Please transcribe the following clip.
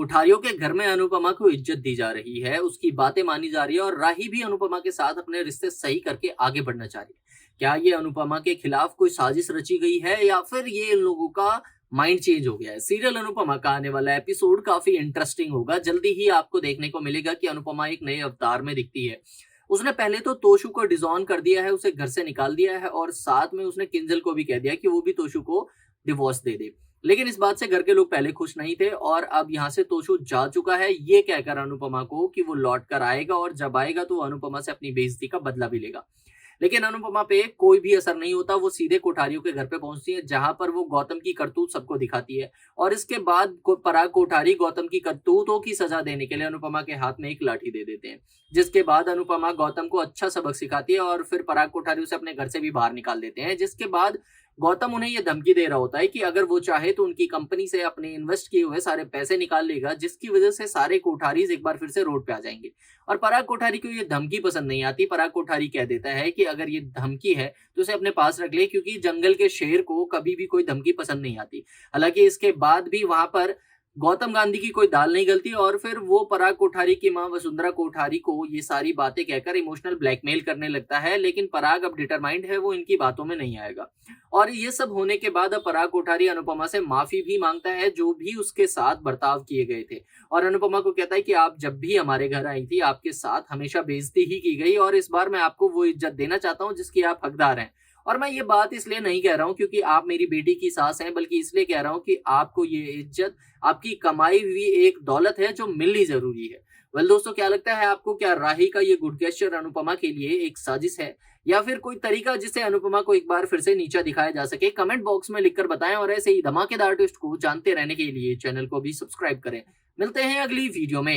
कोठारियों के घर में अनुपमा को इज्जत दी जा रही है, उसकी बातें मानी जा रही है और राही भी अनुपमा के साथ अपने रिश्ते सही करके आगे बढ़ना चाह रही है। क्या ये अनुपमा के खिलाफ कोई साजिश रची गई है या फिर ये इन लोगों का माइंड चेंज हो गया है? सीरियल अनुपमा का आने वाला एपिसोड काफी इंटरेस्टिंग होगा। जल्दी ही आपको देखने को मिलेगा कि अनुपमा एक नए अवतार में दिखती है। उसने पहले तो तोशु को डिसऑन कर दिया है, उसे घर से निकाल दिया है और साथ में उसने किंजल को भी कह दिया कि वो भी तोशु को डिवोर्स दे दे। लेकिन इस बात से घर के लोग पहले खुश नहीं थे और अब यहाँ से तोशु जा चुका है ये कहकर अनुपमा को कि वो लौट कर आएगा और जब आएगा तो वो अनुपमा से अपनी बेइज्जती का बदला भी लेगा। लेकिन अनुपमा पे कोई भी असर नहीं होता, वो सीधे कोठारियों के घर पे पहुंचती है जहां पर वो गौतम की करतूत सबको दिखाती है और इसके बाद पराग कोठारी गौतम की करतूतों की सजा देने के लिए अनुपमा के हाथ में एक लाठी दे देते हैं। जिसके बाद अनुपमा गौतम को अच्छा सबक सिखाती है और फिर पराग कोठारी उसे अपने घर से भी बाहर निकाल देते हैं। जिसके बाद गौतम उन्हें यह धमकी दे रहा होता है कि अगर वो चाहे तो उनकी कंपनी से अपने इन्वेस्ट किए हुए सारे पैसे निकाल लेगा, जिसकी वजह से सारे कोठारीज एक बार फिर से रोड पे आ जाएंगे। और पराग कोठारी को ये धमकी पसंद नहीं आती। पराग कोठारी कह देता है कि अगर ये धमकी है तो उसे अपने पास रख ले, क्योंकि जंगल के शेर को कभी भी कोई धमकी पसंद नहीं आती। हालांकि इसके बाद भी वहां पर गौतम गांधी की कोई दाल नहीं गलती और फिर वो पराग कोठारी की मां वसुंधरा कोठारी को ये सारी बातें कहकर इमोशनल ब्लैकमेल करने लगता है। लेकिन पराग अब डिटरमाइंड है, वो इनकी बातों में नहीं आएगा। और ये सब होने के बाद अब पराग कोठारी अनुपमा से माफी भी मांगता है जो भी उसके साथ बर्ताव किए गए थे और अनुपमा को कहता है कि आप जब भी हमारे घर आई थी आपके साथ हमेशा बेइज्जती ही की गई और इस बार मैं आपको वो इज्जत देना चाहता हूँ जिसकी आप हकदार हैं। और मैं ये बात इसलिए नहीं कह रहा हूँ क्योंकि आप मेरी बेटी की सास हैं, बल्कि इसलिए कह रहा हूँ कि आपको ये इज्जत आपकी कमाई हुई एक दौलत है जो मिलनी जरूरी है। वेल दोस्तों, क्या लगता है आपको? क्या राही का ये गुड गेस्चर अनुपमा के लिए एक साजिश है या फिर कोई तरीका जिससे अनुपमा को एक बार फिर से नीचा दिखाया जा सके? कमेंट बॉक्स में लिखकर बताएं और ऐसे ही धमाकेदार ट्विस्ट को जानते रहने के लिए चैनल को भी सब्सक्राइब करें। मिलते हैं अगली वीडियो में।